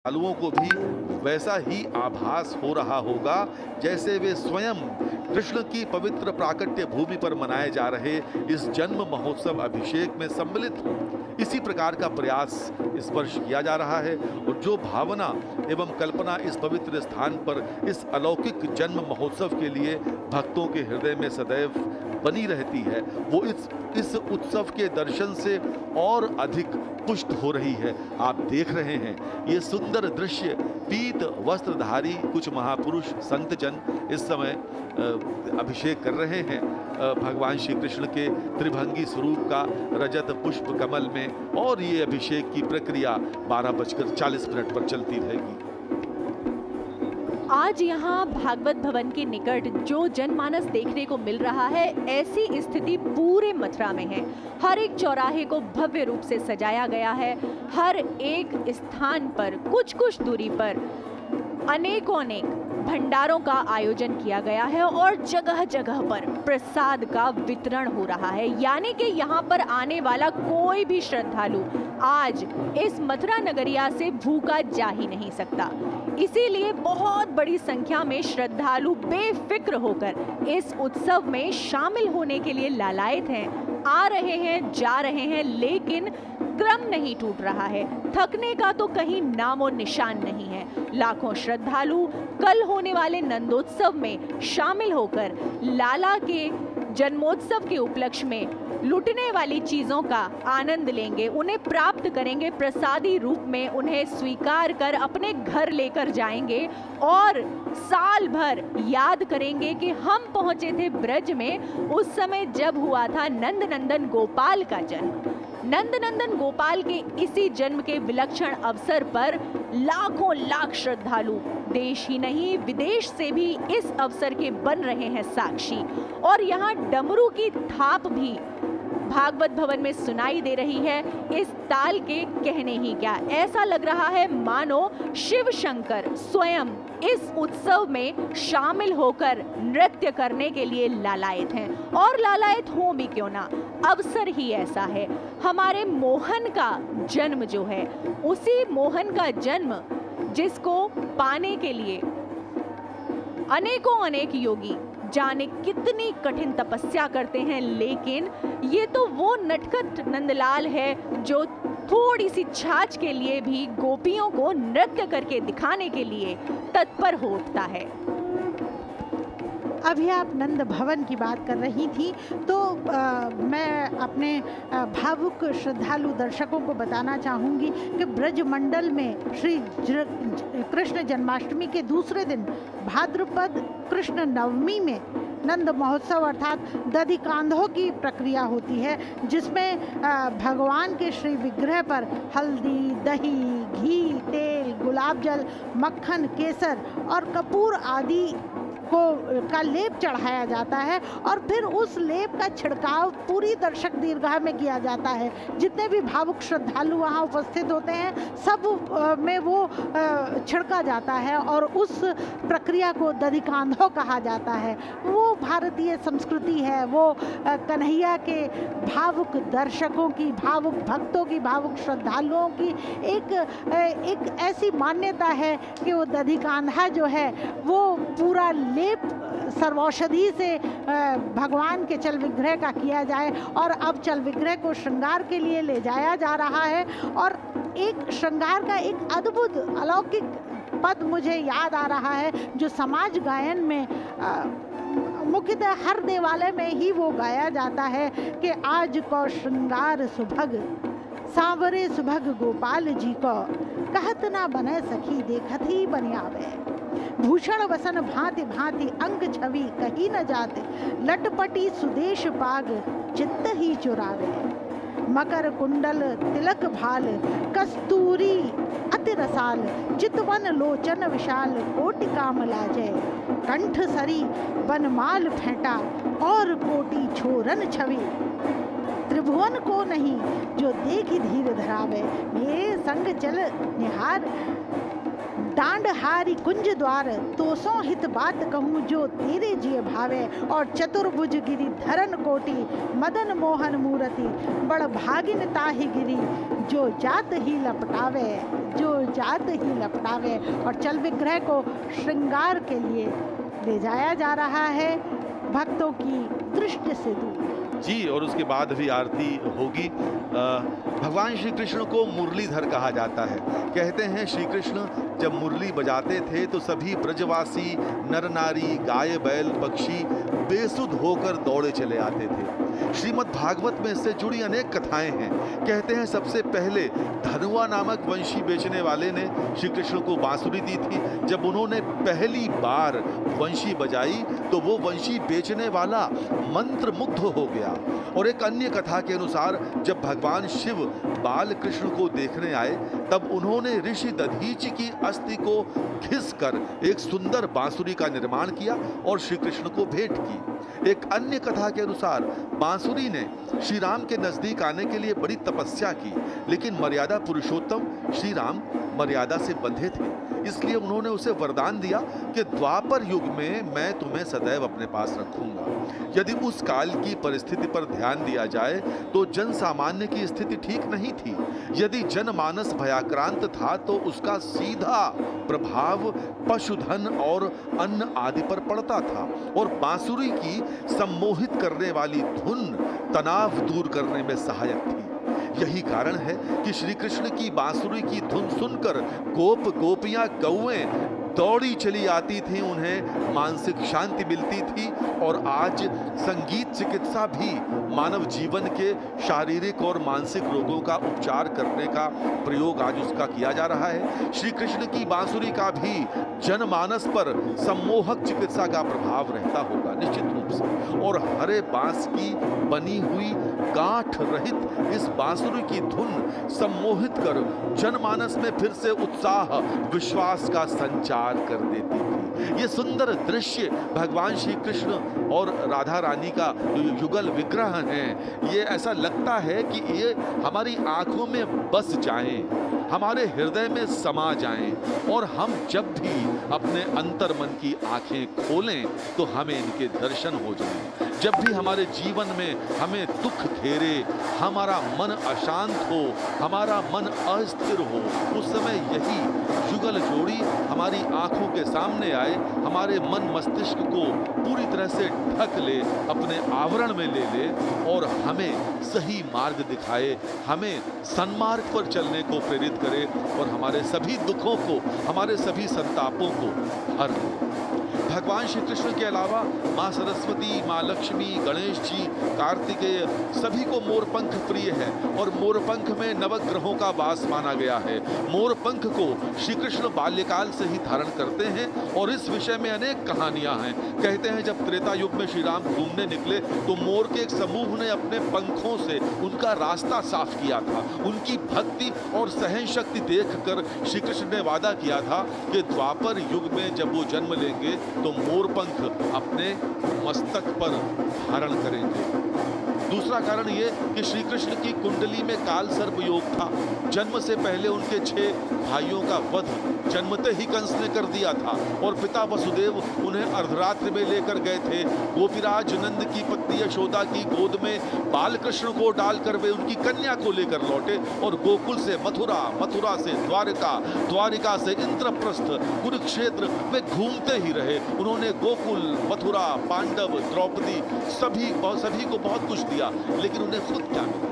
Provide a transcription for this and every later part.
श्रद्धालुओं को भी वैसा ही आभास हो रहा होगा जैसे वे स्वयं कृष्ण की पवित्र प्राकट्य भूमि पर मनाए जा रहे इस जन्म महोत्सव अभिषेक में सम्मिलित हों। इसी प्रकार का प्रयास इस वर्ष किया जा रहा है और जो भावना एवं कल्पना इस पवित्र स्थान पर इस अलौकिक जन्म महोत्सव के लिए भक्तों के हृदय में सदैव बनी रहती है, वो इस उत्सव के दर्शन से और अधिक पुष्ट हो रही है। आप देख रहे हैं ये सुंदर दृश्य। पीत वस्त्रधारी कुछ महापुरुष संत जन इस समय अभिषेक कर रहे हैं भगवान श्री कृष्ण के त्रिभंगी स्वरूप का रजत पुष्प कमल में, और ये अभिषेक की प्रक्रिया 12:40 पर चलती रहेगी। आज यहाँ भागवत भवन के निकट जो जनमानस देखने को मिल रहा है, ऐसी स्थिति पूरे मथुरा में है। हर एक चौराहे को भव्य रूप से सजाया गया है। हर एक स्थान पर कुछ कुछ दूरी पर अनेकों भंडारों का आयोजन किया गया है और जगह जगह पर प्रसाद का वितरण हो रहा है। यानी कि यहाँ पर आने वाला कोई भी श्रद्धालु आज इस मथुरा नगरिया से भूखा जा ही नहीं सकता। इसीलिए बहुत बड़ी संख्या में श्रद्धालु बेफिक्र होकर इस उत्सव में शामिल होने के लिए लालायित हैं। आ रहे हैं, जा रहे हैं, लेकिन क्रम नहीं टूट रहा है। थकने का तो कहीं नामो निशान नहीं है। लाखों श्रद्धालु कल होने वाले नंदोत्सव में शामिल होकर लाला के जन्मोत्सव के उपलक्ष्य में लुटने वाली चीजों का आनंद लेंगे, उन्हें प्राप्त करेंगे, प्रसादी रूप में उन्हें स्वीकार कर अपने घर लेकर जाएंगे और साल भर याद करेंगे कि हम पहुंचे थे ब्रज में उस समय जब हुआ था नंदनंदन गोपाल का जन्म। नंदनंदन गोपाल के इसी जन्म के विलक्षण अवसर पर लाखों लाख श्रद्धालु देश ही नहीं विदेश से भी इस अवसर के बन रहे हैं साक्षी। और यहाँ डमरू की थाप भी भागवत भवन में सुनाई दे रही है। इस ताल के कहने ही क्या, ऐसा लग रहा है मानो शिव शंकर स्वयं इस उत्सव में शामिल होकर नृत्य करने के लिए लालायित हैं। और लालायित हो भी क्यों ना, अवसर ही ऐसा है। हमारे मोहन का जन्म जो है, उसी मोहन का जन्म जिसको पाने के लिए अनेक योगी जाने कितनी कठिन तपस्या करते हैं, लेकिन ये तो वो नटखट नंदलाल है जो थोड़ी सी छाछ के लिए भी गोपियों को नृत्य करके दिखाने के लिए तत्पर हो उठता है। अभी आप नंद भवन की बात कर रही थी तो मैं अपने भावुक श्रद्धालु दर्शकों को बताना चाहूँगी कि ब्रज मंडल में श्री कृष्ण जन्माष्टमी के दूसरे दिन भाद्रपद कृष्ण नवमी में नंद महोत्सव अर्थात दधिकांधों की प्रक्रिया होती है, जिसमें भगवान के श्री विग्रह पर हल्दी, दही, घी, तेल, गुलाब जल, मक्खन, केसर और कपूर आदि का लेप चढ़ाया जाता है और फिर उस लेप का छिड़काव पूरी दर्शक दीर्घा में किया जाता है। जितने भी भावुक श्रद्धालु वहाँ उपस्थित होते हैं सब में वो छिड़का जाता है और उस प्रक्रिया को दधिकांधो कहा जाता है। वो भारतीय संस्कृति है, वो कन्हैया के भावुक दर्शकों की, भावुक भक्तों की, भावुक श्रद्धालुओं की एक ऐसी मान्यता है कि वो दधिकांधा जो है वो पूरा लेप सर्वौषधि से भगवान के चल विग्रह का किया जाए और अब चल विग्रह को श्रृंगार के लिए ले जाया जा रहा है। और एक श्रृंगार का एक अद्भुत अलौकिक पद मुझे याद आ रहा है जो समाज गायन में मुख्यतः हर देवालय में ही वो गाया जाता है कि आज को श्रृंगार सुभग सांवरे सुभग गोपाल जी को कहत ना बने सखी देखत ही बन आवे। भूषण वसन भांति भांति अंग छवि कहीं न जाते, लटपटी सुदेश पाग चित्त ही चुरावे। मकर कुंडल तिलक भाल कस्तूरी अति रसाल, चितवन लोचन विशाल कोटि काम लाजे। कंठ सरी बनमाल फेंटा और कोटि छोरन छवि, त्रिभुवन को नहीं जो देखी धीर धरावे। ये संग चल निहार डांड हारी कुंज द्वार, तो सो हित बात कहूँ जो तेरे जिय भावे। और चतुर्भुज गिरी धरन कोटि मदन मोहन मूर्ति, बड़ भागिन ताहि गिरी जो जात ही लपटावे। जो जात ही लपटावे, और चल विग्रह को श्रृंगार के लिए ले जाया जा रहा है भक्तों की दृष्टि से दूर। जी, और उसके बाद भी आरती होगी। भगवान श्री कृष्ण को मुरलीधर कहा जाता है। कहते हैं श्री कृष्ण जब मुरली बजाते थे तो सभी ब्रजवासी नर नारी गाय बैल पक्षी बेसुध होकर दौड़े चले आते थे। श्रीमद् भागवत में इससे जुड़ी अनेक कथाएं हैं। कहते हैं सबसे पहले धनुआ नामक वंशी बेचने वाले ने श्री कृष्ण को बांसुरी दी थी। जब उन्होंने पहली बार वंशी बजाई तो वो वंशी बेचने वाला मंत्र मुग्ध हो गया। और एक अन्य कथा के अनुसार जब भगवान शिव बाल कृष्ण को देखने आए तब उन्होंने ऋषि दधीचि की अस्थि को घिसकर एक सुंदर बांसुरी का निर्माण किया और श्री कृष्ण को भेंट की। एक अन्य कथा के अनुसार बांसुरी ने श्री राम के नजदीक आने के लिए बड़ी तपस्या की, लेकिन मर्यादा पुरुषोत्तम श्री राम मर्यादा से बंधे थे, इसलिए उन्होंने उसे वरदान दिया कि द्वापर युग में मैं तुम्हें सदैव अपने पास रखूंगा। यदि उस काल की परिस्थिति पर ध्यान दिया जाए तो जन सामान्य की स्थिति ठीक नहीं थी। यदि जनमानस भयाक्रांत था तो उसका सीधा प्रभाव पशुधन और अन्न आदि पर पड़ता था, और बांसुरी की सम्मोहित करने वाली धुन तनाव दूर करने में सहायक थी। यही कारण है कि श्री कृष्ण की बांसुरी की धुन सुनकर गोप गोपियां गौएं दौड़ी चली आती थी, उन्हें मानसिक शांति मिलती थी। और आज संगीत चिकित्सा भी मानव जीवन के शारीरिक और मानसिक रोगों का उपचार करने का प्रयोग आज उसका किया जा रहा है। श्री कृष्ण की बांसुरी का भी जनमानस पर सम्मोहक चिकित्सा का प्रभाव रहता होगा निश्चित रूप से। और हरे बांस की बनी हुई गांठ रहित इस बांसुरी की धुन सम्मोहित कर जनमानस में फिर से उत्साह विश्वास का संचार कर देती थी। ये सुंदर दृश्य भगवान श्री कृष्ण और राधा रानी का युगल विग्रह है। ये ऐसा लगता है कि ये हमारी आंखों में बस जाएं, हमारे हृदय में समा जाएं, और हम जब भी अपने अंतर मन की आंखें खोलें तो हमें इनके दर्शन हो जाएं। जब भी हमारे जीवन में हमें दुख घेरे, हमारा मन अशांत हो, हमारा मन अस्थिर हो, उस समय यही युगल जोड़ी हमारी आंखों के सामने आए, हमारे मन मस्तिष्क को पूरी तरह से ढक ले, अपने आवरण में ले ले और हमें सही मार्ग दिखाए, हमें सन्मार्ग पर चलने को प्रेरित करे और हमारे सभी दुखों को, हमारे सभी संतापों को हर ले। भगवान श्री कृष्ण के अलावा माँ सरस्वती, माँ लक्ष्मी, गणेश जी, कार्तिकेय सभी को मोरपंख प्रिय है और मोरपंख में नवग्रहों का वास माना गया है। मोरपंख को श्री कृष्ण बाल्यकाल से ही धारण करते हैं और इस विषय में अनेक कहानियां हैं। कहते हैं जब त्रेता युग में श्री राम घूमने निकले तो मोर के एक समूह ने अपने पंखों से उनका रास्ता साफ किया था। उनकी भक्ति और सहन शक्ति देखकर श्री कृष्ण ने वादा किया था कि द्वापर युग में जब वो जन्म लेंगे तो मोरपंख अपने मस्तक पर धारण करेंगे। दूसरा कारण ये कि श्री कृष्ण की कुंडली में काल सर्प योग था। जन्म से पहले उनके 6 भाइयों का वध जन्मते ही कंस ने कर दिया था और पिता वसुदेव उन्हें अर्धरात्रि में लेकर गए थे। गोपीराज नंद की पत्नी यशोदा की गोद में बाल कृष्ण को डालकर वे उनकी कन्या को लेकर लौटे और गोकुल से मथुरा, मथुरा से द्वारिका, द्वारिका से इंद्रप्रस्थ, कुरुक्षेत्र में घूमते ही रहे। उन्होंने गोकुल, मथुरा, पांडव, द्रौपदी सभी को बहुत कुछ दिया, लेकिन उन्हें खुद क्या मिला?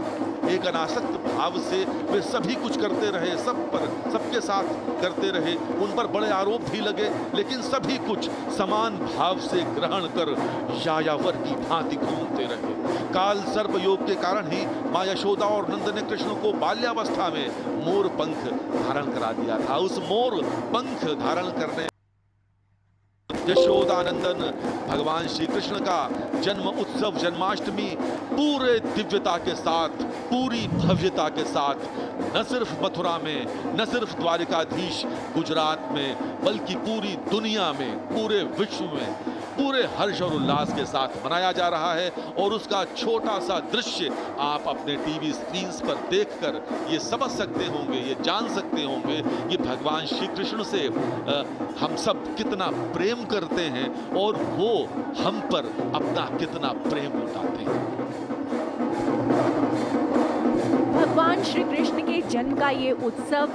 एक अनासक्त भाव से वे सभी कुछ करते रहे, सबके साथ करते रहे, उन पर बड़े आरोप भी लगे, लेकिन सभी कुछ समान भाव से ग्रहण कर यायावर की भांति घूमते रहे। काल सर्प योग के कारण ही माँ यशोदा और नंद ने कृष्ण को बाल्यावस्था में मोर पंख धारण करा दिया था। उस मोर पंख धारण करने यशोदानंदन भगवान श्री कृष्ण का जन्म उत्सव जन्माष्टमी पूरे दिव्यता के साथ, पूरी भव्यता के साथ न सिर्फ मथुरा में, न सिर्फ द्वारिकाधीश गुजरात में, बल्कि पूरी दुनिया में, पूरे विश्व में पूरे हर्ष और उल्लास के साथ मनाया जा रहा है। और उसका छोटा सा दृश्य आप अपने टीवी स्क्रीन पर देखकर ये समझ सकते होंगे, ये जान सकते होंगे कि भगवान श्री कृष्ण से हम सब कितना प्रेम करते हैं और वो हम पर अपना कितना प्रेम लुटाते हैं। भगवान श्री कृष्ण के जन्म का ये उत्सव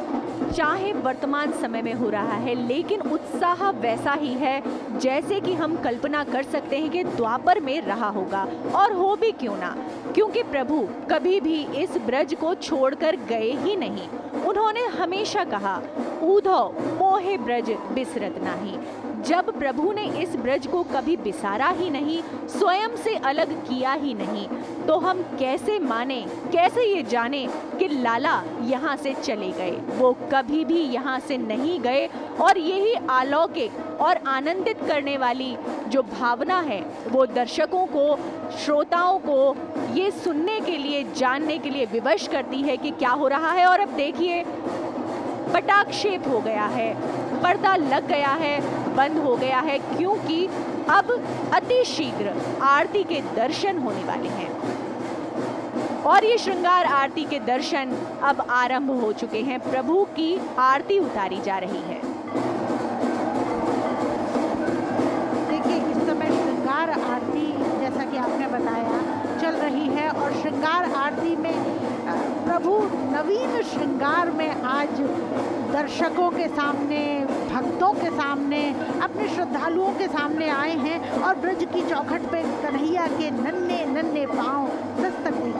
चाहे वर्तमान समय में हो रहा है, लेकिन उत्साह वैसा ही है जैसे कि हम कल्पना कर सकते हैं कि द्वापर में रहा होगा। और हो भी क्यों ना, क्योंकि प्रभु कभी भी इस ब्रज को छोड़कर गए ही नहीं। उन्होंने हमेशा कहा, ऊधो मोहे ब्रज बिसरत नाही। जब प्रभु ने इस ब्रज को कभी बिसारा ही नहीं, स्वयं से अलग किया ही नहीं, तो हम कैसे माने, कैसे ये जाने कि लाला यहाँ से चले गए। वो कभी भी यहाँ से नहीं गए। और यही अलौकिक और आनंदित करने वाली जो भावना है, वो दर्शकों को, श्रोताओं को ये सुनने के लिए, जानने के लिए विवश करती है कि क्या हो रहा है। और अब देखिए, पटाक्षेप हो गया है, पर्दा लग गया है, बंद हो गया है, क्योंकि अब अति शीघ्र आरती के दर्शन होने वाले हैं। और ये श्रृंगार आरती के दर्शन अब आरंभ हो चुके हैं। प्रभु की आरती उतारी जा रही है। देखिए, इस समय श्रृंगार आरती, जैसा कि आपने बताया, चल रही है। और श्रृंगार आरती में प्रभु नवीन श्रृंगार में आज दर्शकों के सामने, भक्तों के सामने, अपने श्रद्धालुओं के सामने आए हैं। और ब्रज की चौखट पे कन्हैया के नन्हे नन्हे पांव दस्तक दे